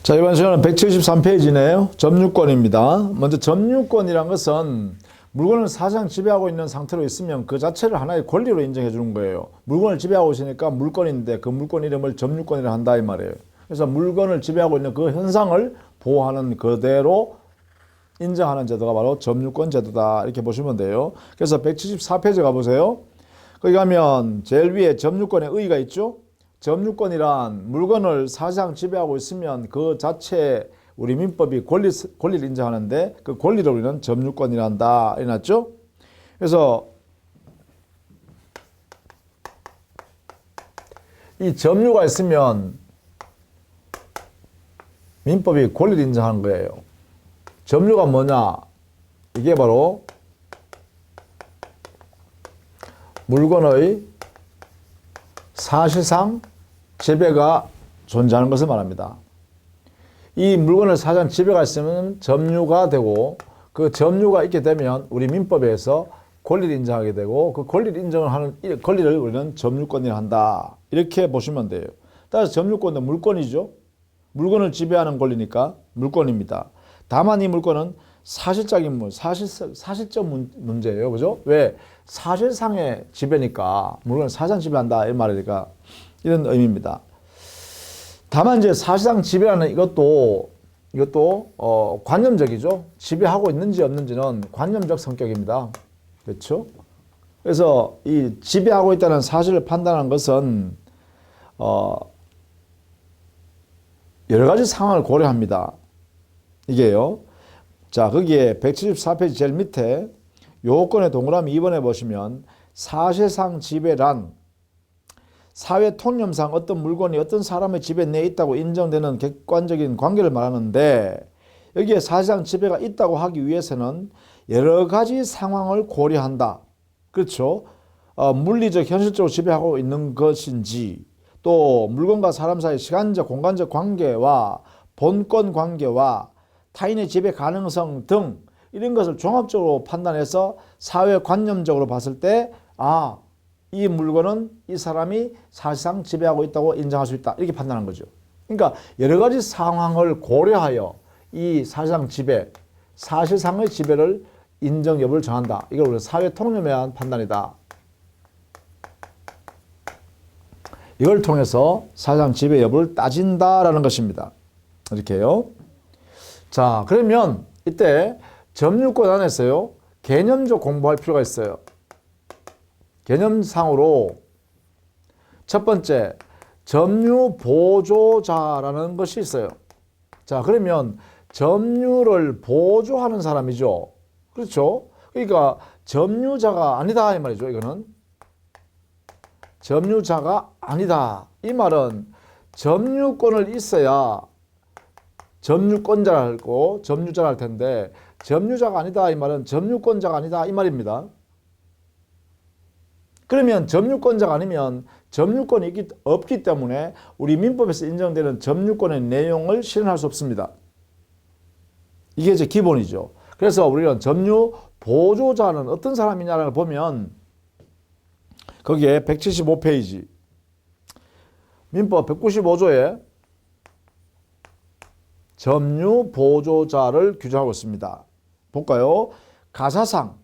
자, 이번 시간은 173페이지네요. 점유권입니다. 먼저 점유권이란 것은 물건을 사실상 지배하고 있는 상태로 있으면 그 자체를 하나의 권리로 인정해 주는 거예요. 물건을 지배하고 있으니까 물건인데 그 물건 이름을 점유권이라 한다 이 말이에요. 그래서 물건을 지배하고 있는 그 현상을 보호하는 그대로 인정하는 제도가 바로 점유권 제도다 이렇게 보시면 돼요. 그래서 174페이지 가보세요. 거기 가면 제일 위에 점유권의 의의가 있죠. 점유권이란 물건을 사실상 지배하고 있으면 그 자체 우리 민법이 권리를 인정하는데 그 권리를 우리는 점유권이란다 해놨죠. 그래서 이 점유가 있으면 민법이 권리를 인정하는 거예요. 점유가 뭐냐? 이게 바로 물건의 사실상 지배가 존재하는 것을 말합니다. 이 물건을 사실상 지배가 있으면 점유가 되고 그 점유가 있게 되면 우리 민법에서 권리를 인정하게 되고 그 권리를 인정하는 권리를 우리는 점유권이라 한다. 이렇게 보시면 돼요. 따라서 점유권은 물건이죠. 물건을 지배하는 권리니까 물건입니다. 다만 이 물건은 사실적인 사실적 문제예요. 그죠? 왜? 사실상의 지배니까 물건을 사실상 지배한다 이 말이니까 이런 의미입니다. 다만 이제 사실상 지배하는 이것도 관념적이죠. 지배하고 있는지 없는지는 관념적 성격입니다. 그렇죠? 그래서 이 지배하고 있다는 사실을 판단하는 것은 여러 가지 상황을 고려합니다. 이게요. 자, 거기에 174페이지 제일 밑에 요건의 동그라미 2번에 보시면 사실상 지배란 사회 통념상 어떤 물건이 어떤 사람의 지배 내에 있다고 인정되는 객관적인 관계를 말하는데 여기에 사실상 지배가 있다고 하기 위해서는 여러 가지 상황을 고려한다. 그렇죠? 물리적, 현실적으로 지배하고 있는 것인지 또 물건과 사람 사이 시간적, 공간적 관계와 본권 관계와 타인의 지배 가능성 등 이런 것을 종합적으로 판단해서 사회 관념적으로 봤을 때 이 물건은 이 사람이 사실상 지배하고 있다고 인정할 수 있다. 이렇게 판단한 거죠. 그러니까 여러 가지 상황을 고려하여 이 사실상 지배, 사실상의 지배를 인정 여부를 정한다. 이걸 우리가 사회 통념에 의한 판단이다. 이걸 통해서 사실상 지배 여부를 따진다라는 것입니다. 이렇게요. 자, 그러면 이때 점유권 안에서요. 개념적 공부할 필요가 있어요. 개념상으로 첫 번째 점유 보조자라는 것이 있어요. 자, 그러면 점유를 보조하는 사람이죠. 그렇죠? 그러니까 점유자가 아니다 이 말이죠. 이거는 점유자가 아니다. 이 말은 점유권을 있어야 점유권자라고 점유자라 할 텐데 점유자가 아니다 이 말은 점유권자가 아니다 이 말입니다. 그러면 점유권자가 아니면 점유권이 없기 때문에 우리 민법에서 인정되는 점유권의 내용을 실현할 수 없습니다. 이게 이제 기본이죠. 그래서 우리는 점유 보조자는 어떤 사람이냐를 보면 거기에 175페이지 민법 195조에 점유 보조자를 규정하고 있습니다. 볼까요? 가사상은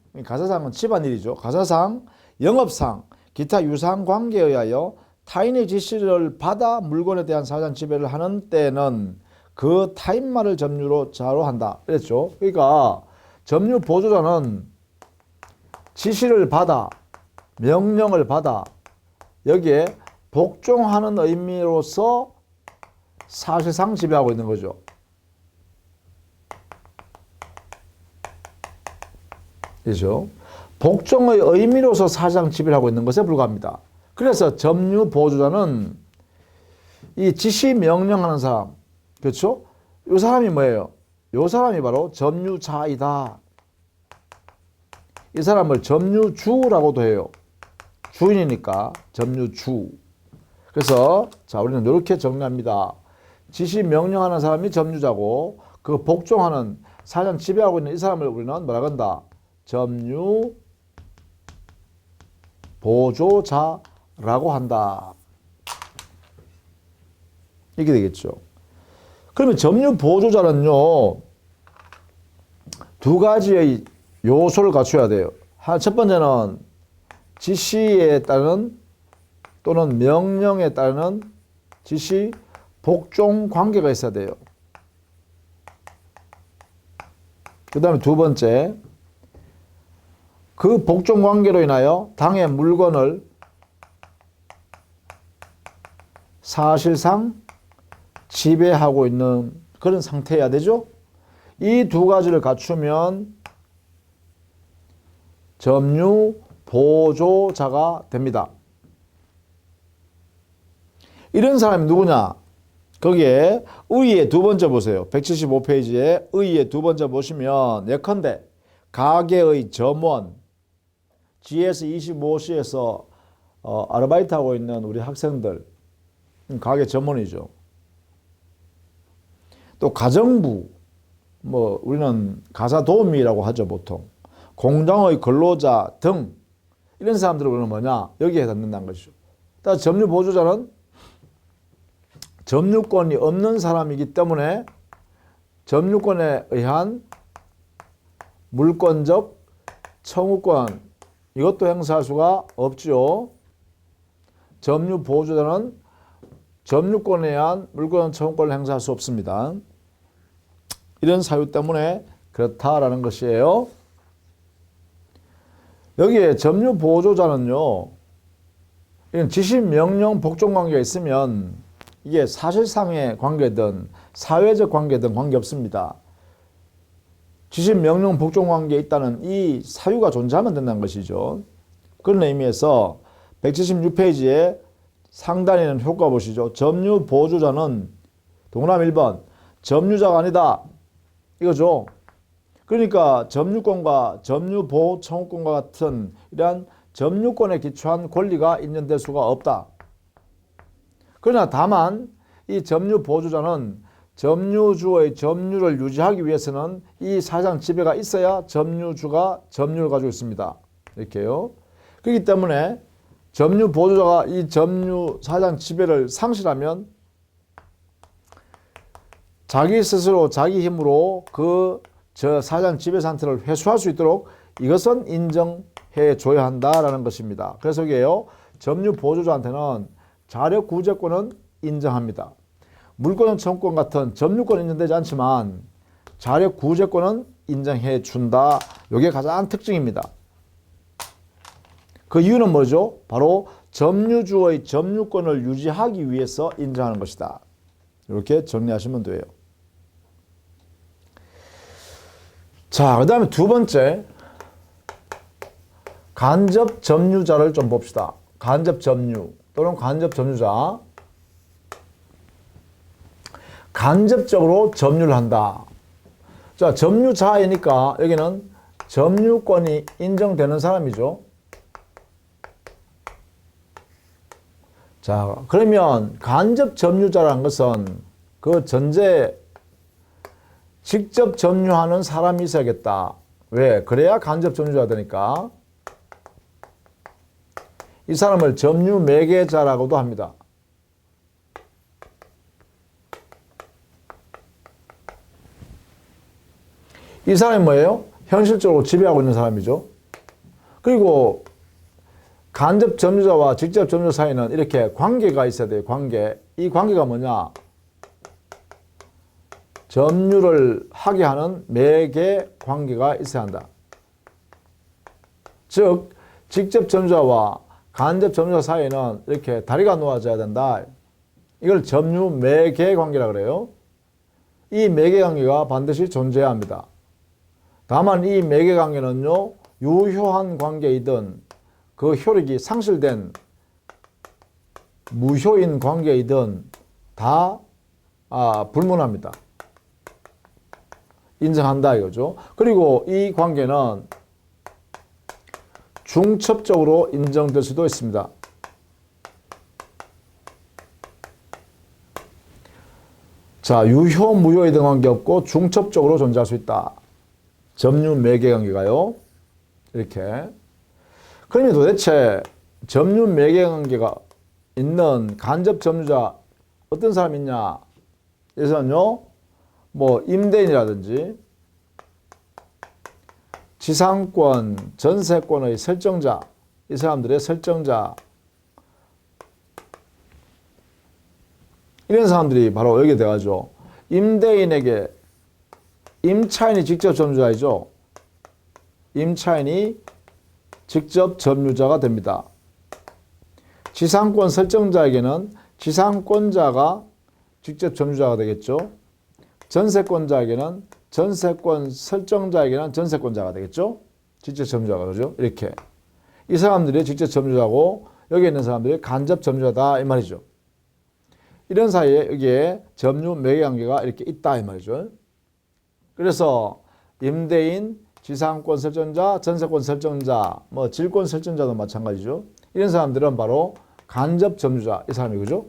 집안일이죠. 가사상, 영업상, 기타 유사한 관계에 의하여 타인의 지시를 받아 물건에 대한 사실상 지배를 하는 때는 그 타인만을 점유자로 한다. 그랬죠. 그러니까 점유 보조자는 지시를 받아, 명령을 받아 여기에 복종하는 의미로서 사실상 지배하고 있는 거죠. 그렇죠? 복종의 의미로서 사실상 지배를 하고 있는 것에 불과합니다. 그래서 점유 보조자는 이 지시 명령하는 사람, 그렇죠? 이 사람이 뭐예요? 이 사람이 바로 점유자이다. 이 사람을 점유주라고도 해요. 주인이니까 점유주. 그래서 자, 우리는 이렇게 정리합니다. 지시 명령하는 사람이 점유자고 그 복종하는 사실상 지배하고 있는 이 사람을 우리는 뭐라 한다? 점유 보조자라고 한다. 이게 되겠죠. 그러면 점유 보조자는요, 두 가지의 요소를 갖춰야 돼요. 첫 번째는 지시에 따른 또는 명령에 따르는 지시 복종 관계가 있어야 돼요. 그 다음에 두 번째, 그 복종 관계로 인하여 당의 물건을 사실상 지배하고 있는 그런 상태여야 되죠. 이 두 가지를 갖추면 점유 보조자가 됩니다. 이런 사람이 누구냐? 거기에 의의 두 번째 보세요. 175페이지에 의의 두 번째 보시면 예컨대 가게의 점원, GS25C에서 아르바이트하고 있는 우리 학생들, 가게 점원이죠. 또 가정부, 뭐 우리는 가사도우미라고 하죠, 보통. 공장의 근로자 등 이런 사람들은 우리는 뭐냐? 여기에 해당된다는 것이죠. 따라서 점유 보조자는 점유권이 없는 사람이기 때문에 점유권에 의한 물권적 청구권, 이것도 행사할 수가 없죠. 점유 보조자는 점유권에 의한 물권 청구권을 행사할 수 없습니다. 이런 사유 때문에 그렇다라는 것이에요. 여기에 점유 보조자는요, 이런 지시 명령 복종 관계가 있으면 이게 사실상의 관계든 사회적 관계든 관계없습니다. 지시 명령 복종 관계에 있다는 이 사유가 존재하면 된다는 것이죠. 그런 의미에서 176페이지에 상단에 있는 효과 보시죠. 점유 보조자는 동그라미 1번 점유자가 아니다 이거죠. 그러니까 점유권과 점유보호 청구권과 같은 이러한 점유권에 기초한 권리가 인정될 수가 없다. 그러나 다만 이 점유 보조자는 점유주의 점유를 유지하기 위해서는 이 사장 지배가 있어야 점유주가 점유를 가지고 있습니다. 이렇게요. 그렇기 때문에 점유 보조자가 이 점유 사장 지배를 상실하면 자기 스스로 자기 힘으로 저 사장 지배 상태를 회수할 수 있도록 이것은 인정해 줘야 한다라는 것입니다. 그래서 이게요, 점유 보조자한테는 자력 구제권은 인정합니다. 물권 청구권 같은 점유권은 인정되지 않지만 자력 구제권은 인정해 준다. 이게 가장 특징입니다. 그 이유는 뭐죠? 바로 점유주의 점유권을 유지하기 위해서 인정하는 것이다. 이렇게 정리하시면 돼요. 자, 그 다음에 두 번째, 간접 점유자를 좀 봅시다. 간접 점유 또는 간접 점유자. 간접적으로 점유를 한다. 자, 점유자이니까 여기는 점유권이 인정되는 사람이죠. 자, 그러면 간접 점유자라는 것은 그 전제 직접 점유하는 사람이 있어야겠다. 왜? 그래야 간접 점유자가 되니까. 이 사람을 점유 매개자라고도 합니다. 이 사람이 뭐예요? 현실적으로 지배하고 있는 사람이죠. 그리고 간접 점유자와 직접 점유자 사이는 이렇게 관계가 있어야 돼요. 관계. 이 관계가 뭐냐? 점유를 하게 하는 매개 관계가 있어야 한다. 즉, 직접 점유자와 간접 점유자 사이에는 이렇게 다리가 놓아져야 된다. 이걸 점유 매개 관계라 그래요. 이 매개 관계가 반드시 존재해야 합니다. 다만 이 매개 관계는요, 유효한 관계이든 그 효력이 상실된 무효인 관계이든 다 불문합니다. 인정한다 이거죠. 그리고 이 관계는 중첩적으로 인정될 수도 있습니다. 자, 유효, 무효에 대한 관계없고 중첩적으로 존재할 수 있다. 점유 매개 관계가요. 이렇게. 그러면 도대체 점유 매개 관계가 있는 간접 점유자 어떤 사람이 있냐? 그래서는요, 뭐 임대인이라든지 지상권, 전세권의 설정자, 이 사람들의 설정자, 이런 사람들이 바로 여기에 들어가죠. 임대인에게 임차인이 직접 점유자이죠. 임차인이 직접 점유자가 됩니다. 지상권 설정자에게는 지상권자가 직접 점유자가 되겠죠. 전세권자에게는 전세권 설정자에게는 전세권자가 되겠죠. 직접 점유자가 그러죠. 이렇게 이 사람들이 직접 점유자고 여기 있는 사람들이 간접 점유자다 이 말이죠. 이런 사이에 여기에 점유 매개 관계가 이렇게 있다 이 말이죠. 그래서 임대인, 지상권 설정자, 전세권 설정자, 뭐 질권 설정자도 마찬가지죠. 이런 사람들은 바로 간접 점유자 이 사람이 그죠?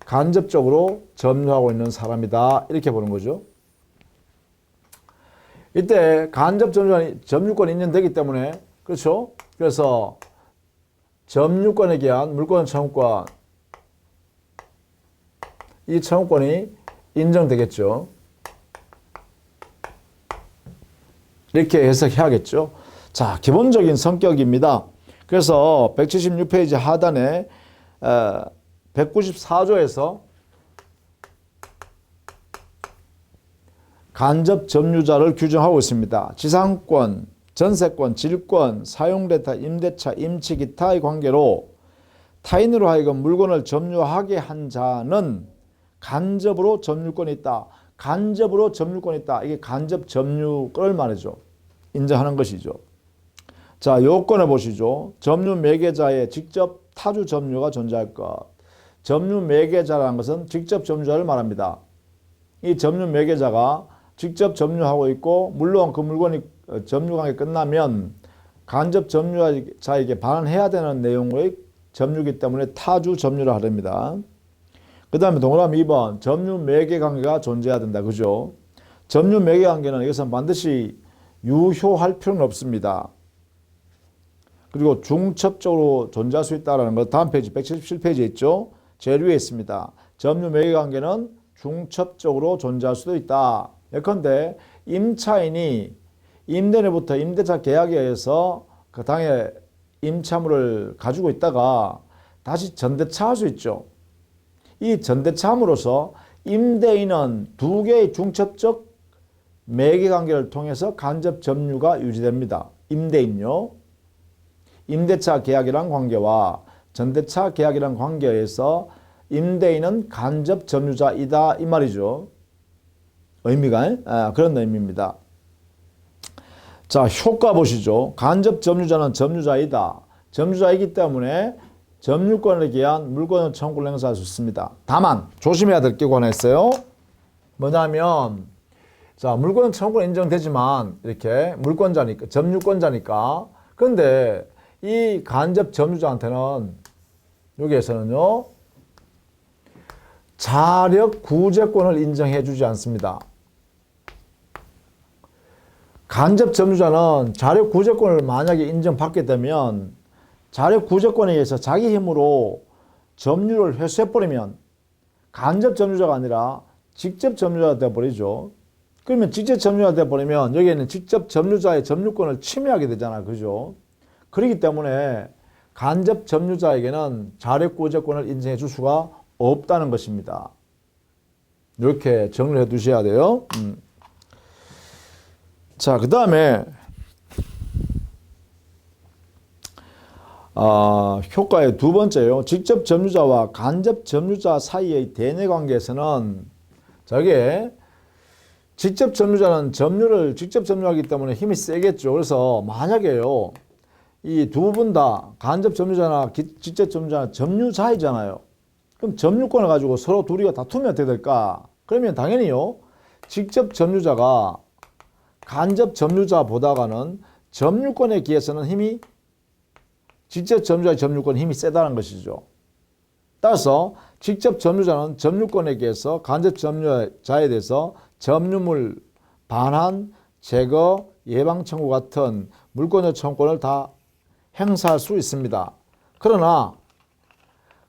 간접적으로 점유하고 있는 사람이다 이렇게 보는 거죠. 이때 간접 점유권이 인정되기 때문에 그렇죠? 그래서 점유권에 기한 물권 청구권 이 청구권이 인정되겠죠. 이렇게 해석해야겠죠. 자, 기본적인 성격입니다. 그래서 176페이지 하단에 194조에서 간접 점유자를 규정하고 있습니다. 지상권, 전세권, 질권, 사용대타, 임대차, 임치, 기타의 관계로 타인으로 하여금 물건을 점유하게 한 자는 간접으로 점유권이 있다. 간접으로 점유권이 있다. 이게 간접 점유권을 말이죠. 인정하는 것이죠. 자, 요건을 보시죠. 점유 매개자의 직접 타주 점유가 존재할 것. 점유 매개자라는 것은 직접 점유자를 말합니다. 이 점유 매개자가 직접 점유하고 있고 물론 그 물건이 점유관계 끝나면 간접 점유자에게 반환해야 되는 내용의 점유이기 때문에 타주 점유를 하렵니다. 그 다음에 동그라미 2번 점유 매개 관계가 존재해야 된다. 그죠? 점유 매개 관계는 이것은 반드시 유효할 필요는 없습니다. 그리고 중첩적으로 존재할 수 있다는 것 다음 페이지 177페이지에 있죠. 제일 위에 있습니다. 점유 매개 관계는 중첩적으로 존재할 수도 있다. 예컨대 임차인이 임대인으로부터 임대차 계약에 의해서 그 당해 임차물을 가지고 있다가 다시 전대차할 수 있죠. 이 전대차함으로써 임대인은 두 개의 중첩적 매개관계를 통해서 간접 점유가 유지됩니다. 임대인요. 임대차 계약이란 관계와 전대차 계약이란 관계에서 임대인은 간접 점유자이다 이 말이죠. 의미가 그런 의미입니다. 자, 효과 보시죠. 간접 점유자는 점유자이다. 점유자이기 때문에 점유권에 기한 물권 청구를 행사할 수 있습니다. 다만 조심해야 될 게 관했어요. 뭐냐면 자, 물권 청구는 인정되지만 이렇게 물권자니까 점유권자니까 근데 이 간접 점유자한테는 여기에서는요 자력 구제권을 인정해 주지 않습니다. 간접 점유자는 자력 구제권을 만약에 인정받게 되면 자력 구제권에 의해서 자기 힘으로 점유를 회수해버리면 간접 점유자가 아니라 직접 점유자가 되어버리죠. 그러면 직접 점유자가 되어버리면 여기에는 직접 점유자의 점유권을 침해하게 되잖아요. 그죠? 그렇기 때문에 간접 점유자에게는 자력 구제권을 인정해 줄 수가 없다는 것입니다. 이렇게 정리해 두셔야 돼요. 자, 그 다음에 효과의 두 번째요. 직접 점유자와 간접 점유자 사이의 대내 관계에서는 저게 직접 점유자는 점유를 직접 점유하기 때문에 힘이 세겠죠. 그래서 만약에요. 이 두 분 다 간접 점유자나 직접 점유자나 점유자이잖아요. 그럼 점유권을 가지고 서로 둘이가 다투면 어떻게 될까? 그러면 당연히요. 직접 점유자가 간접 점유자보다가는 점유권에 기해서는 힘이 직접 점유자의 점유권에 힘이 세다는 것이죠. 따라서 직접 점유자는 점유권에 기해서 간접 점유자에 대해서 점유물 반환, 제거, 예방 청구 같은 물권의 청구권을 다 행사할 수 있습니다. 그러나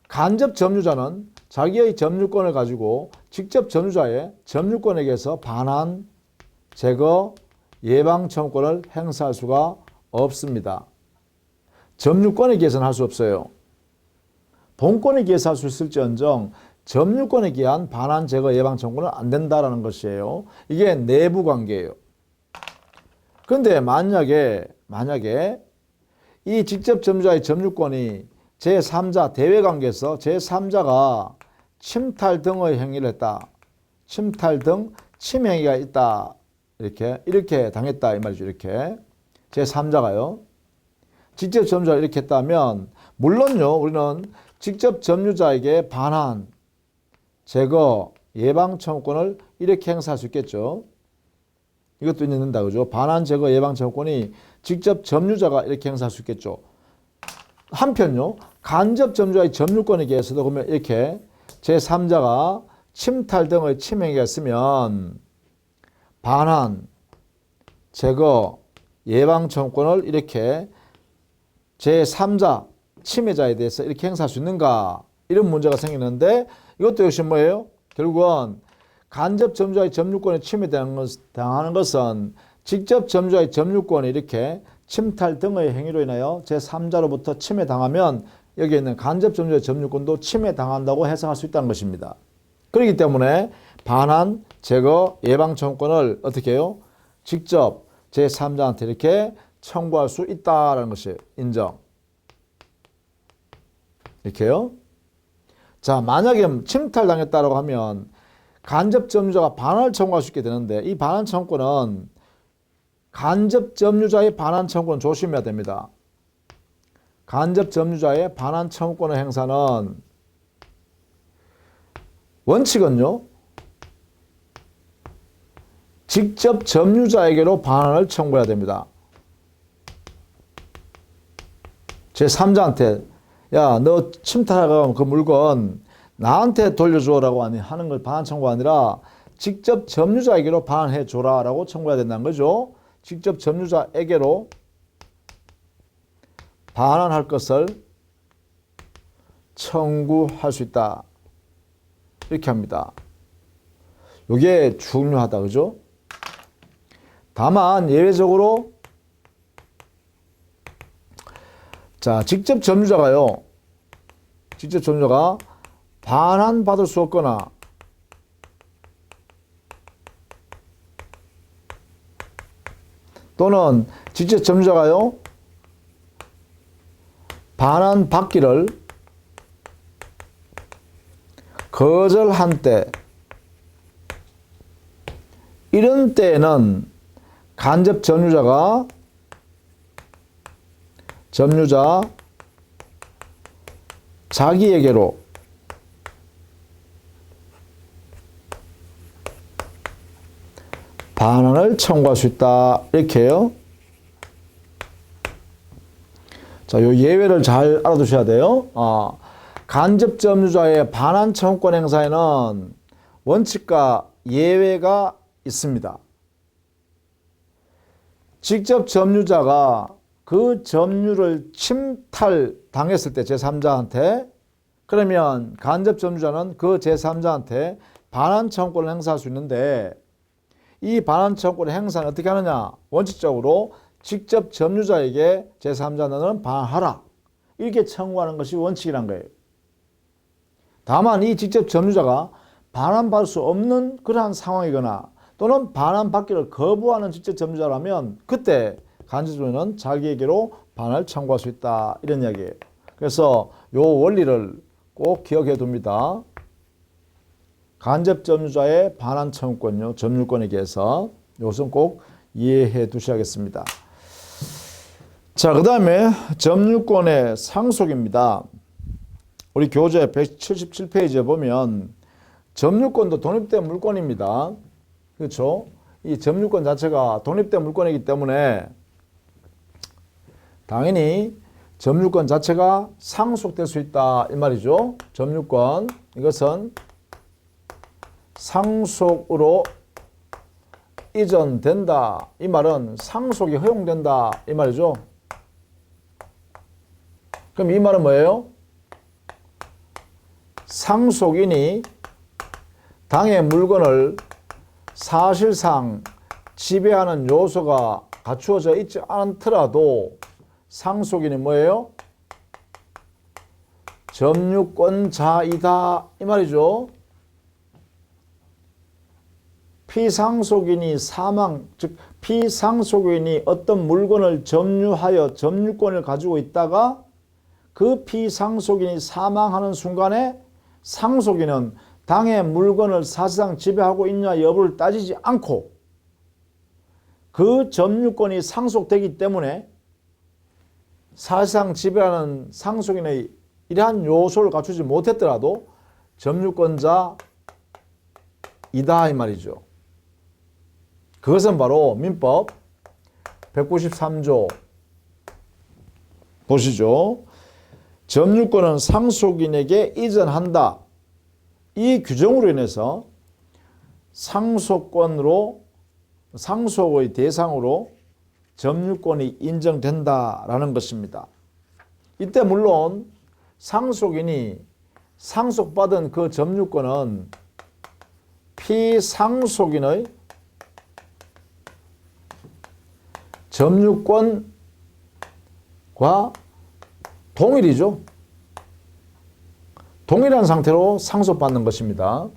간접 점유자는 자기의 점유권을 가지고 직접 점유자의 점유권에게서 반환, 제거, 예방 청구권을 행사할 수가 없습니다. 점유권에 기해서는 할 수 없어요. 본권에 기해서 할 수 있을지언정 점유권에 기한 반환, 제거, 예방 청구는 안 된다라는 것이에요. 이게 내부 관계예요. 그런데 만약에 이 직접 점유자의 점유권이 제3자 대외관계에서 제3자가 침탈 등의 행위를 했다. 침탈 등 침행위가 있다. 이렇게 당했다 이 말이죠. 이렇게 제3자가요. 직접 점유자가 이렇게 했다면 물론요. 우리는 직접 점유자에게 반환, 제거, 예방 청구권을 이렇게 행사할 수 있겠죠. 이것도 있는다. 그죠? 반환, 제거, 예방 청구권이 직접 점유자가 이렇게 행사할 수 있겠죠. 한편요. 간접 점유자의 점유권에 대해서도 보면 이렇게 제3자가 침탈 등의 침행위가 있으면 반환, 제거, 예방 청구권을 이렇게 제3자, 침해자에 대해서 이렇게 행사할 수 있는가? 이런 문제가 생기는데 이것도 역시 뭐예요? 결국은 간접 점유자의 점유권에 침해당하는 것은 직접 점유자의 점유권이 이렇게 침탈 등의 행위로 인하여 제3자로부터 침해당하면 여기에 있는 간접 점유자의 점유권도 침해당한다고 해석할 수 있다는 것입니다. 그렇기 때문에 반환, 제거, 예방 청구권을 어떻게 해요? 직접 제3자한테 이렇게 청구할 수 있다는 것이 인정. 이렇게요. 자, 만약에 침탈당했다고 하면 간접 점유자가 반환을 청구할 수 있게 되는데 이 반환 청구권은 간접 점유자의 반환 청구는 조심해야 됩니다. 간접 점유자의 반환 청구권의 행사는 원칙은요. 직접 점유자에게로 반환을 청구해야 됩니다. 제3자한테 야, 너 침탈하고 그 물건 나한테 돌려줘라고 하는 걸 반환 청구가 아니라 직접 점유자에게로 반환해 줘라라고 청구해야 된다는 거죠. 직접 점유자에게로 반환할 것을 청구할 수 있다. 이렇게 합니다. 이게 중요하다. 그죠? 다만 예외적으로 자, 직접 점유자가 반환받을 수 없거나 또는 직접 점유자가요 반환받기를 거절한 때 이런 때에는 간접 점유자 자기에게로 반환을 청구할 수 있다. 이렇게요. 자, 요 예외를 잘 알아두셔야 돼요. 간접 점유자의 반환 청구권 행사에는 원칙과 예외가 있습니다. 직접 점유자가 그 점유를 침탈당했을 때 제3자한테 그러면 간접 점유자는 그 제3자한테 반환 청구권을 행사할 수 있는데 이 반환 청구권의 행사는 어떻게 하느냐? 원칙적으로 직접 점유자에게 제3자는 반환하라. 이렇게 청구하는 것이 원칙이란 거예요. 다만 이 직접 점유자가 반환받을 수 없는 그러한 상황이거나 또는 반환받기를 거부하는 직접 점유자라면 그때 간접 점유자는 자기에게로 반환을 청구할 수 있다. 이런 이야기예요. 그래서 요 원리를 꼭 기억해 둡니다. 간접 점유자의 반환 청구권요. 점유권에 대해서 이것은 꼭 이해해 두셔야겠습니다. 자, 그 다음에 점유권의 상속입니다. 우리 교재 177페이지에 보면 점유권도 독립된 물권입니다. 그렇죠? 이 점유권 자체가 독립된 물권이기 때문에 당연히 점유권 자체가 상속될 수 있다 이 말이죠. 점유권 이것은 상속으로 이전된다. 이 말은 상속이 허용된다 이 말이죠. 그럼 이 말은 뭐예요? 상속인이 당의 물건을 사실상 지배하는 요소가 갖추어져 있지 않더라도 상속인이 뭐예요? 점유권자이다 이 말이죠. 피상속인이 사망, 즉 피상속인이 어떤 물건을 점유하여 점유권을 가지고 있다가 그 피상속인이 사망하는 순간에 상속인은 당의 물건을 사실상 지배하고 있냐 여부를 따지지 않고 그 점유권이 상속되기 때문에 사실상 지배하는 상속인의 이러한 요소를 갖추지 못했더라도 점유권자이다 이 말이죠. 그것은 바로 민법 193조 보시죠. 점유권은 상속인에게 이전한다. 이 규정으로 인해서 상속의 대상으로 점유권이 인정된다라는 것입니다. 이때 물론 상속인이 상속받은 그 점유권은 피상속인의 점유권과 동일이죠. 동일한 상태로 상속받는 것입니다.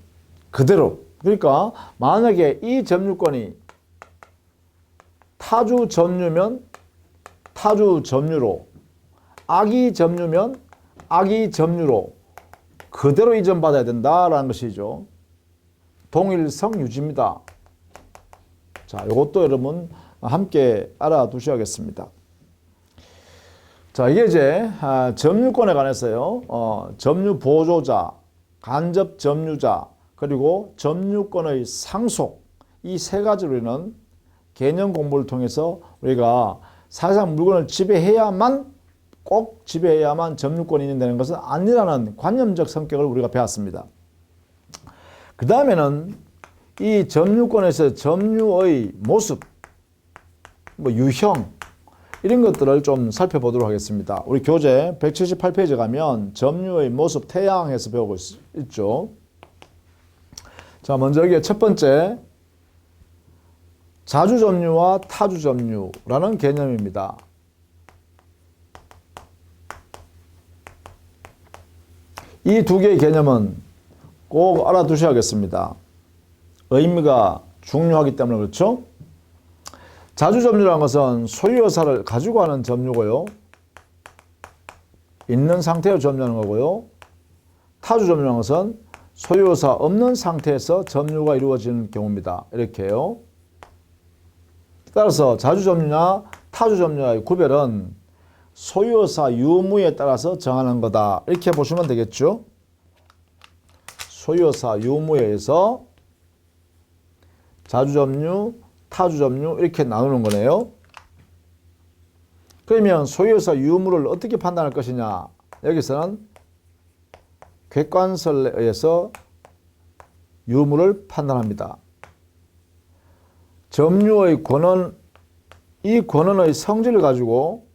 그대로. 그러니까 만약에 이 점유권이 타주 점유면 타주 점유로, 악의 점유면 악의 점유로 그대로 이전받아야 된다라는 것이죠. 동일성 유지입니다. 자, 이것도 여러분 함께 알아두셔야겠습니다. 자, 이게 이제 점유권에 관해서요. 점유 보조자, 간접 점유자, 그리고 점유권의 상속 이 세 가지로는 개념 공부를 통해서 우리가 사실상 물건을 꼭 지배해야만 점유권이 있는 것은 아니라는 관념적 성격을 우리가 배웠습니다. 그 다음에는 이 점유권에서 점유의 모습, 유형 이런 것들을 좀 살펴보도록 하겠습니다. 우리 교재 178페이지 가면 점유의 모습 태양에서 배우고 있죠. 자, 먼저 여기 첫 번째 자주점유와 타주점유라는 개념입니다. 이 두 개의 개념은 꼭 알아두셔야겠습니다. 의미가 중요하기 때문에 그렇죠. 자주점유라는 것은 소유여사를 가지고 하는 점유고요. 있는 상태로 점유하는 거고요. 타주점유라는 것은 소유여사 없는 상태에서 점유가 이루어지는 경우입니다. 이렇게요. 따라서 자주점유나 타주점유의 구별은 소유여사 유무에 따라서 정하는 거다. 이렇게 보시면 되겠죠. 소유여사 유무에 의해서 자주점유, 타주점유 이렇게 나누는 거네요. 그러면 소유여사 유무를 어떻게 판단할 것이냐. 여기서는 객관설에 의해서 유무를 판단합니다. 점유의 권한, 이 권한의 성질을 가지고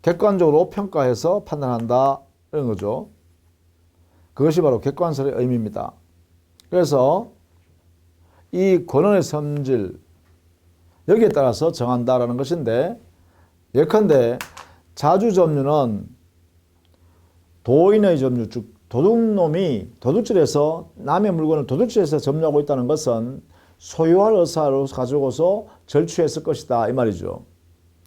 객관적으로 평가해서 판단한다 이런 거죠. 그것이 바로 객관설의 의미입니다. 그래서 이 권한의 성질 여기에 따라서 정한다라는 것인데 예컨대 자주점유는 도인의 점유, 즉 도둑놈이 도둑질해서 남의 물건을 도둑질해서 점유하고 있다는 것은 소유할 의사로 가지고서 절취했을 것이다 이 말이죠.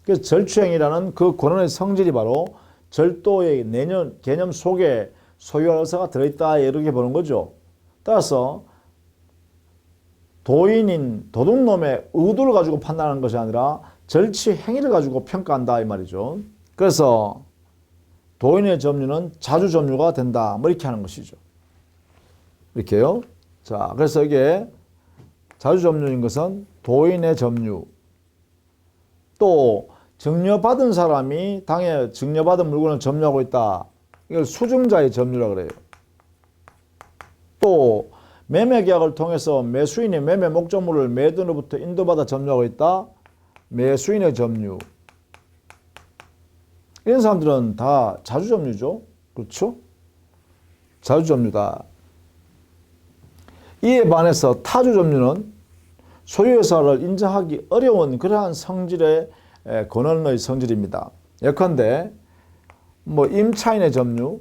그래서 절취행위라는 그 권한의 성질이 바로 절도의 개념 속에 소유할 의사가 들어있다 이렇게 보는 거죠. 따라서 도인인 도둑놈의 의도를 가지고 판단하는 것이 아니라 절취 행위를 가지고 평가한다 이 말이죠. 그래서 도인의 점유는 자주점유가 된다 뭐 이렇게 하는 것이죠. 이렇게요. 자, 그래서 이게 자주점유인 것은 도인의 점유, 또 증여받은 사람이 당에 증여받은 물건을 점유하고 있다. 이걸 수증자의 점유라고 그래요. 또 매매계약을 통해서 매수인이 매매 목적물을 매도인으로부터 인도받아 점유하고 있다. 매수인의 점유. 이런 사람들은 다 자주점유죠. 그렇죠? 자주점유다. 이에 반해서 타주점유는 소유회사를 인정하기 어려운 그러한 성질의 권한의 성질입니다. 예컨대 뭐 임차인의 점유,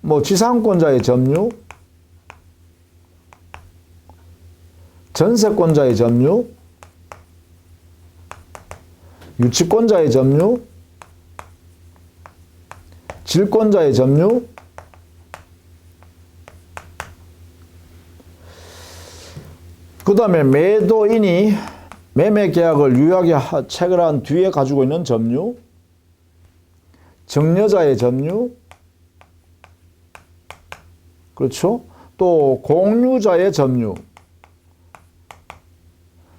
뭐 지상권자의 점유, 전세권자의 점유, 유치권자의 점유, 질권자의 점유, 그 다음에 매도인이 매매 계약을 유효하게 체결한 뒤에 가지고 있는 점유, 증여자의 점유, 그렇죠? 또 공유자의 점유,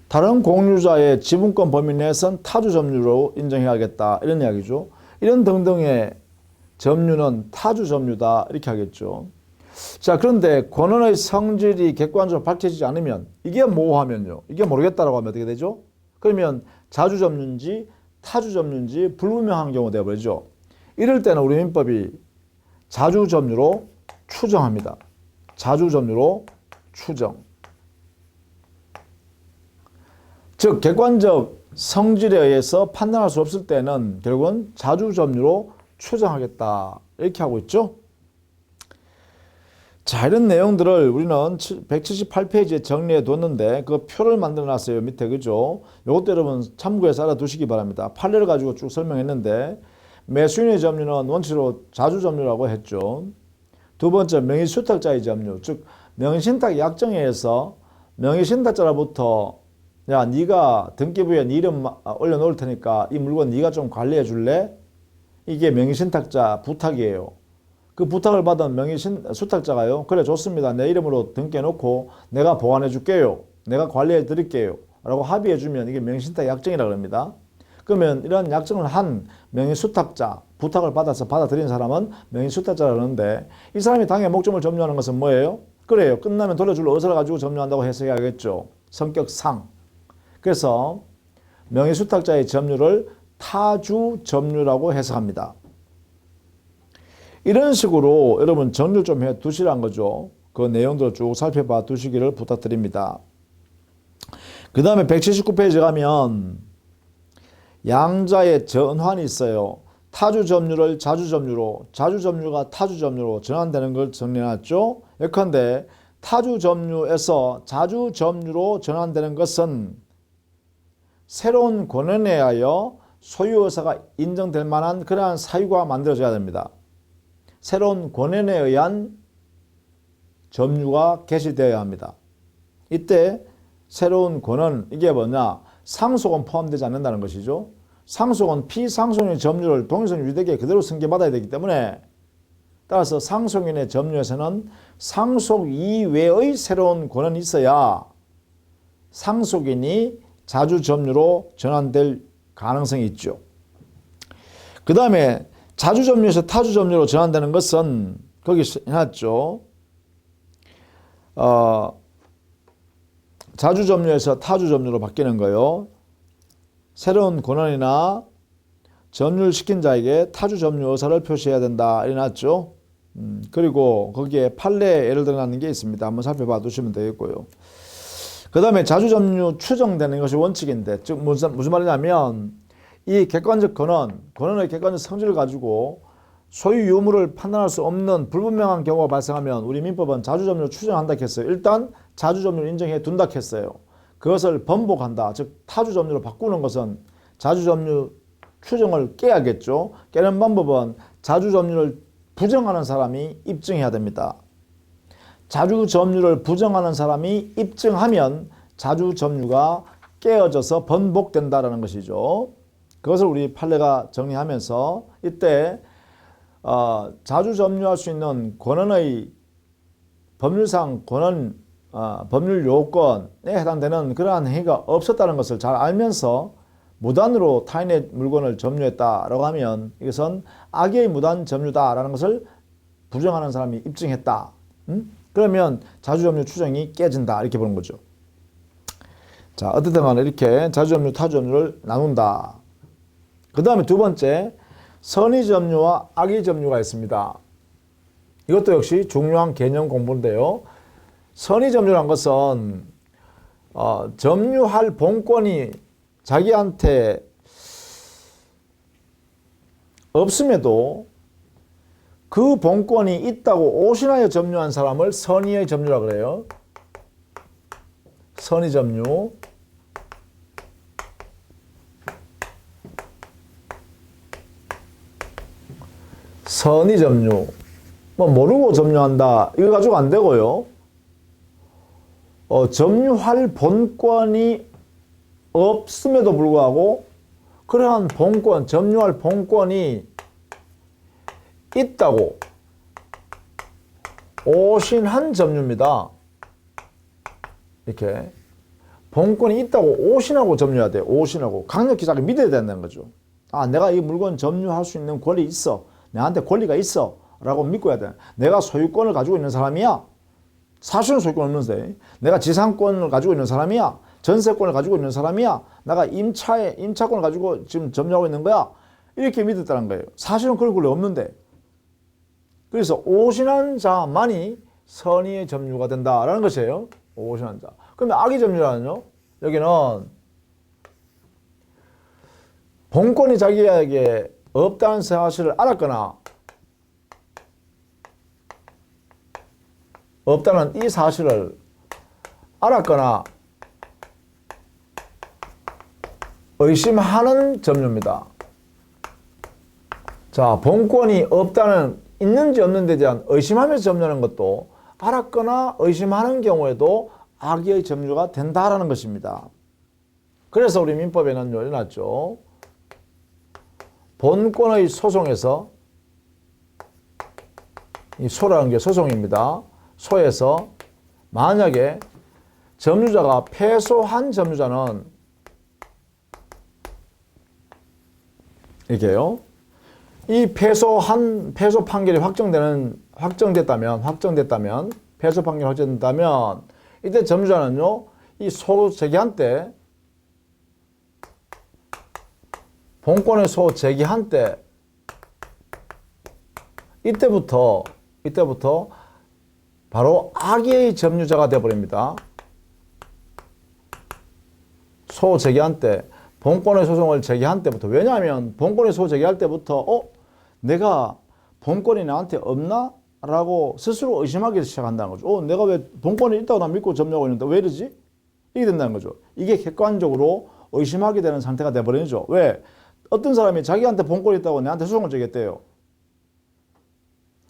다른 공유자의 지분권 범위 내에선 타주 점유로 인정해야겠다 이런 이야기죠. 이런 등등의 점유는 타주 점유다 이렇게 하겠죠. 자, 그런데 권한의 성질이 객관적으로 밝혀지지 않으면 이게 뭐하면요, 이게 모르겠다라고 하면 어떻게 되죠? 그러면 자주 점유인지 타주 점유인지 불분명한 경우가 되어버리죠. 이럴 때는 우리 민법이 자주 점유로 추정합니다. 자주 점유로 추정. 즉 객관적 성질에 의해서 판단할 수 없을 때는 결국은 자주 점유로 추정하겠다 이렇게 하고 있죠. 자, 이런 내용들을 우리는 178페이지에 정리해 뒀는데 그 표를 만들어 놨어요. 밑에, 그죠? 요것도 여러분 참고해서 알아두시기 바랍니다. 판례를 가지고 쭉 설명했는데 매수인의 점유는 원칙으로 자주 점유라고 했죠. 두 번째, 명의수탁자의 점유. 즉 명의신탁 약정에 의해서 명의신탁자로부터 야, 네가 등기부에 네 이름 올려놓을 테니까 이 물건 네가 좀 관리해 줄래? 이게 명의신탁자 부탁이에요. 그 부탁을 받은 명의수탁자가요, 그래 좋습니다. 내 이름으로 등기해 놓고 내가 보관해 줄게요. 내가 관리해 드릴게요. 라고 합의해 주면 이게 명의신탁 약정이라고 합니다. 그러면 이런 약정을 한 명의수탁자, 부탁을 받아서 받아들인 사람은 명의수탁자라고 하는데 이 사람이 당해 목적을 점유하는 것은 뭐예요? 그래요. 끝나면 돌려줄 의사를 가지고 점유한다고 해석해야겠죠. 성격상. 그래서 명의수탁자의 점유를 타주 점유라고 해석합니다. 이런 식으로 여러분 정리를 좀 해 두시란 거죠. 그 내용들을 쭉 살펴봐 두시기를 부탁드립니다. 그 다음에 179페이지 가면 양자의 전환이 있어요. 타주 점유를 자주 점유로, 자주 점유가 타주 점유로 전환되는 걸 정리해놨죠. 예컨대 타주 점유에서 자주 점유로 전환되는 것은 새로운 권한에 의하여 소유의사가 인정될 만한 그러한 사유가 만들어져야 됩니다. 새로운 권한에 의한 점유가 개시되어야 합니다. 이때 새로운 권한, 이게 뭐냐? 상속은 포함되지 않는다는 것이죠. 상속은 피상속인의 점유를 동일선 유대계에 그대로 승계받아야 되기 때문에 따라서 상속인의 점유에서는 상속 이외의 새로운 권한이 있어야 상속인이 자주 점유로 전환될 가능성이 있죠. 그 다음에 자주 점유에서 타주 점유로 전환되는 것은 거기 해놨죠. 자주 점유에서 타주 점유로 바뀌는 거요. 새로운 권한이나 점유를 시킨 자에게 타주 점유 의사를 표시해야 된다. 이래놨죠. 그리고 거기에 판례 예를 들어놨는 게 있습니다. 한번 살펴봐 두시면 되겠고요. 그 다음에 자주 점유 추정되는 것이 원칙인데, 즉 무슨 말이냐면 이 객관적 권한의 객관적 성질을 가지고 소유 유무를 판단할 수 없는 불분명한 경우가 발생하면 우리 민법은 자주점유를 추정한다 했어요. 일단 자주점유를 인정해 둔다 했어요. 그것을 번복한다, 즉 타주점유로 바꾸는 것은 자주점유 추정을 깨야겠죠. 깨는 방법은 자주점유를 부정하는 사람이 입증해야 됩니다. 자주점유를 부정하는 사람이 입증하면 자주점유가 깨어져서 번복된다는 것이죠. 그것을 우리 판례가 정리하면서 이때 자주 점유할 수 있는 권한의 법률상 권한, 법률 요건에 해당되는 그러한 행위가 없었다는 것을 잘 알면서 무단으로 타인의 물건을 점유했다라고 하면 이것은 악의 무단 점유다라는 것을 부정하는 사람이 입증했다. 그러면 자주 점유 추정이 깨진다 이렇게 보는 거죠. 자, 어쨌든 간에 이렇게 자주 점유, 타주 점유를 나눈다. 그 다음에 두 번째, 선의 점유와 악의 점유가 있습니다. 이것도 역시 중요한 개념 공부인데요. 선의 점유란 것은 점유할 본권이 자기한테 없음에도 그 본권이 있다고 오신하여 점유한 사람을 선의의 점유라 그래요. 선의 점유. 선의 점유. 뭐 모르고 점유한다. 이거 가지고 안 되고요. 점유할 본권이 없음에도 불구하고 그러한 본권, 점유할 본권이 있다고 오신한 점유입니다. 이렇게 본권이 있다고 오신하고 점유해야 돼요. 오신하고 강력히 자기 믿어야 된다는 거죠. 아, 내가 이 물건 점유할 수 있는 권리 있어. 내한테 권리가 있어. 라고 믿고 해야 돼. 내가 소유권을 가지고 있는 사람이야. 사실은 소유권 없는데 내가 지상권을 가지고 있는 사람이야. 전세권을 가지고 있는 사람이야. 내가 임차권을 가지고 지금 점유하고 있는 거야. 이렇게 믿었다는 거예요. 사실은 그럴 권리 없는데. 그래서 오신한 자만이 선의의 점유가 된다라는 것이에요. 오신한 자. 그러면 악의 점유라는요? 여기는 본권이 자기에게 없다는 사실을 알았거나 없다는 이 사실을 알았거나 의심하는 점유입니다. 자, 본권이 없다는 있는지 없는지에 대한 의심하면서 점유하는 것도 알았거나 의심하는 경우에도 악의 점유가 된다라는 것입니다. 그래서 우리 민법에는 열어놨죠. 본권의 소송에서 이 소라는 게 소송입니다. 소에서 만약에 점유자가 패소한 점유자는 이게요. 이 패소 판결이 확정됐다면 패소 판결이 확정됐다면 이때 점유자는요. 이 소 제기한 때 본권의 소 제기한 때 이때부터 바로 악의 점유자가 되어버립니다. 소 제기한 때 본권의 소송을 제기한 때부터. 왜냐하면 본권의 소 제기할 때부터 내가 본권이 나한테 없나? 라고 스스로 의심하기 시작한다는 거죠. 내가 왜 본권이 있다고 난 믿고 점유하고 있는데 왜 이러지? 이게 된다는 거죠. 이게 객관적으로 의심하게 되는 상태가 돼버리죠. 왜? 어떤 사람이 자기한테 본권이 있다고 내한테 소송을 제기했대요.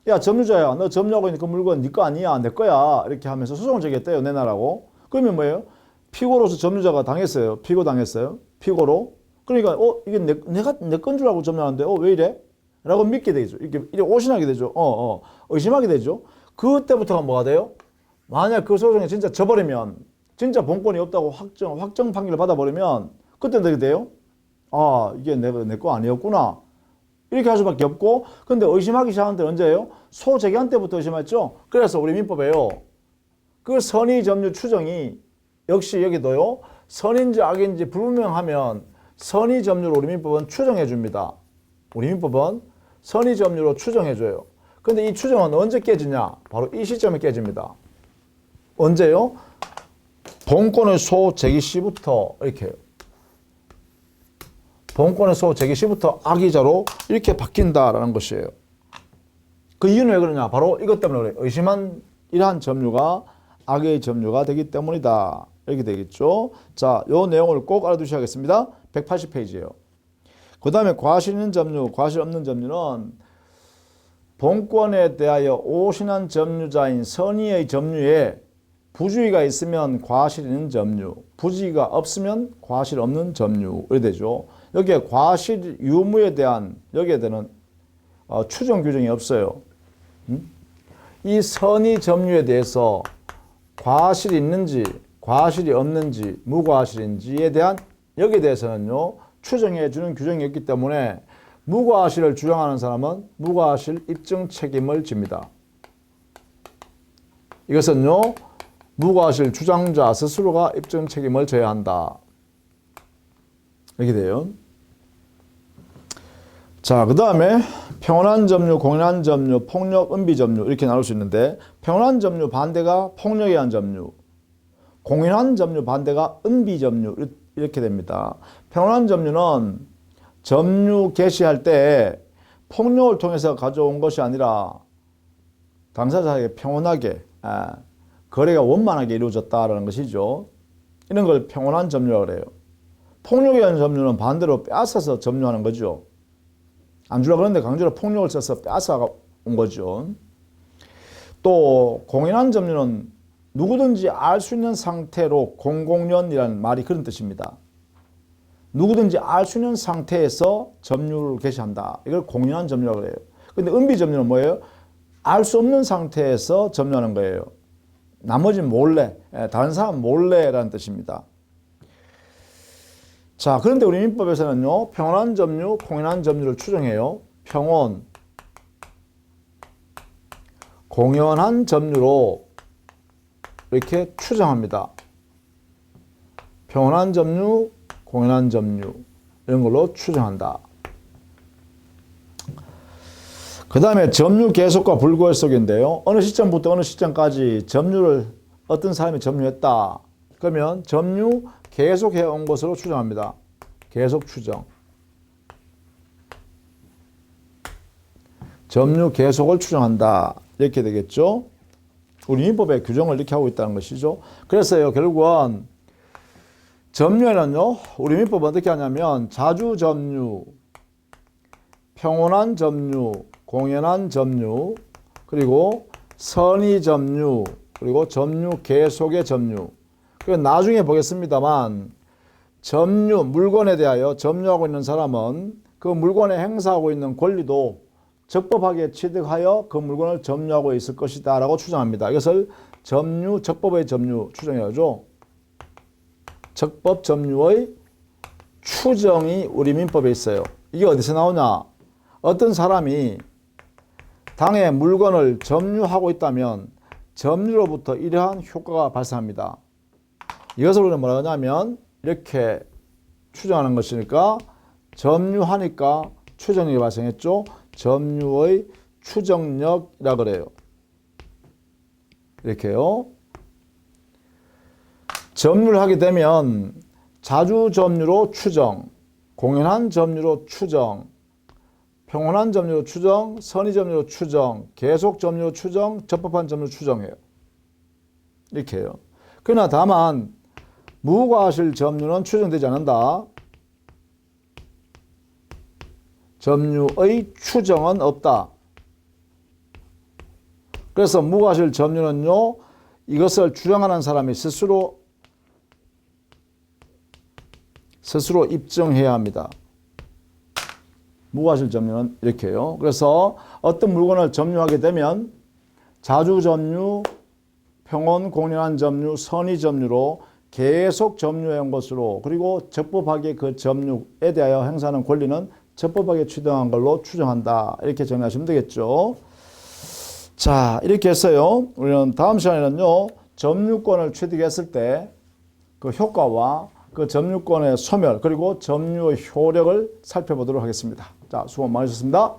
야, 점유자야, 너 점유하고 있는 그 물건 네 거 아니야, 내 거야. 이렇게 하면서 소송을 제기했대요. 내놔라고. 그러면 뭐예요? 피고로서 점유자가 당했어요. 피고당했어요. 피고로. 그러니까 이게 내가 내 건 줄 알고 점유하는데 왜 이래? 라고 믿게 되죠. 이렇게 오신하게 되죠. 의심하게 되죠. 그때부터가 뭐가 돼요? 만약 그 소송에 진짜 져버리면, 진짜 본권이 없다고 확정 판결을 받아버리면 그때 어떻게 돼요? 아, 이게 내 거 아니었구나. 이렇게 할 수밖에 없고, 근데 의심하기 시작한 때는 언제예요? 소 제기한 때부터 의심했죠. 그래서 우리 민법에요. 그 선의 점유 추정이 역시 여기도요. 선인지 악인지 불분명하면 선의 점유로 우리 민법은 추정해 줍니다. 우리 민법은 선의 점유로 추정해 줘요. 근데 이 추정은 언제 깨지냐? 바로 이 시점에 깨집니다. 언제요? 본권의 소 제기 시부터 이렇게 본권의 소 제기 시부터 악의자로 이렇게 바뀐다라는 것이에요. 그 이유는 왜 그러냐? 바로 이것 때문에 그래요. 의심한 이러한 점유가 악의 점유가 되기 때문이다. 이렇게 되겠죠. 자, 요 내용을 꼭 알아두셔야겠습니다. 180페이지예요. 그 다음에 과실 있는 점유, 과실 없는 점유는 본권에 대하여 오신한 점유자인 선의의 점유에 부주의가 있으면 과실 있는 점유, 부주의가 없으면 과실 없는 점유. 이렇게 되죠. 여기에 과실 유무에 대한 여기에 대한 추정 규정이 없어요. 이 선의 점유에 대해서 과실이 있는지 과실이 없는지 무과실인지에 대한 여기에 대해서는요 추정해 주는 규정이 없기 때문에 무과실을 주장하는 사람은 무과실 입증 책임을 집니다. 이것은요 무과실 주장자 스스로가 입증 책임을 져야 한다. 이렇게 돼요. 자, 그 다음에 평온한 점유, 공연한 점유, 폭력, 은비 점유 이렇게 나눌 수 있는데 평온한 점유 반대가 폭력에 의한 점유, 공연한 점유 반대가 은비 점유 이렇게 됩니다. 평온한 점유는 점유 개시할 때 폭력을 통해서 가져온 것이 아니라 당사자에게 평온하게 거래가 원만하게 이루어졌다라는 것이죠. 이런 걸 평온한 점유라고 그래요. 폭력에 의한 점유는 반대로 빼앗아서 점유하는 거죠. 안 주려고 그러는데 강제로 폭력을 써서 빼앗아 온 거죠. 또 공연한 점유는 누구든지 알 수 있는 상태로 공공연이라는 말이 그런 뜻입니다. 누구든지 알 수 있는 상태에서 점유를 개시한다. 이걸 공연한 점유라고 그래요. 근데 은비 점유는 뭐예요? 알 수 없는 상태에서 점유하는 거예요. 나머지 몰래, 다른 사람 몰래라는 뜻입니다. 자, 그런데 우리 민법에서는요, 평온한 점유, 공연한 점유를 추정해요. 평온, 공연한 점유로 이렇게 추정합니다. 평온한 점유, 공연한 점유 이런 걸로 추정한다. 그 다음에 점유 계속과 불구혈속인데요. 어느 시점부터 어느 시점까지 점유를 어떤 사람이 점유했다. 그러면 점유 계속해온 것으로 추정합니다. 계속 추정. 점유 계속을 추정한다. 이렇게 되겠죠. 우리 민법의 규정을 이렇게 하고 있다는 것이죠. 그래서요, 결국은 점유에는요, 우리 민법은 어떻게 하냐면 자주 점유, 평온한 점유, 공연한 점유, 그리고 선의 점유, 그리고 점유 계속의 점유. 그리고 나중에 보겠습니다만 점유, 물건에 대하여 점유하고 있는 사람은 그 물건에 행사하고 있는 권리도 적법하게 취득하여 그 물건을 점유하고 있을 것이다 라고 추정합니다. 이것을 점유, 적법의 점유 추정해야죠. 적법 점유의 추정이 우리 민법에 있어요. 이게 어디서 나오냐? 어떤 사람이 당의 물건을 점유하고 있다면 점유로부터 이러한 효과가 발생합니다. 이것을 우리는 뭐라 하냐면 이렇게 추정하는 것이니까 점유하니까 추정력이 발생했죠. 점유의 추정력이라 그래요. 이렇게요. 점유를 하게 되면 자주 점유로 추정, 공연한 점유로 추정, 평온한 점유로 추정, 선의 점유로 추정, 계속 점유로 추정, 적법한 점유로 추정해요. 이렇게 해요. 그러나 다만 무과실 점유는 추정되지 않는다. 점유의 추정은 없다. 그래서 무과실 점유는요, 이것을 주장하는 사람이 스스로 입증해야 합니다. 무과실 점유는 이렇게요. 그래서 어떤 물건을 점유하게 되면 자주 점유, 평온, 공연한 점유, 선의 점유로 계속 점유해온 것으로, 그리고 적법하게 그 점유에 대하여 행사하는 권리는 적법하게 취득한 걸로 추정한다. 이렇게 정리하시면 되겠죠. 자, 이렇게 해서요, 우리는 다음 시간에는요, 점유권을 취득했을 때 그 효과와 그 점유권의 소멸, 그리고 점유의 효력을 살펴보도록 하겠습니다. 자, 수고 많으셨습니다.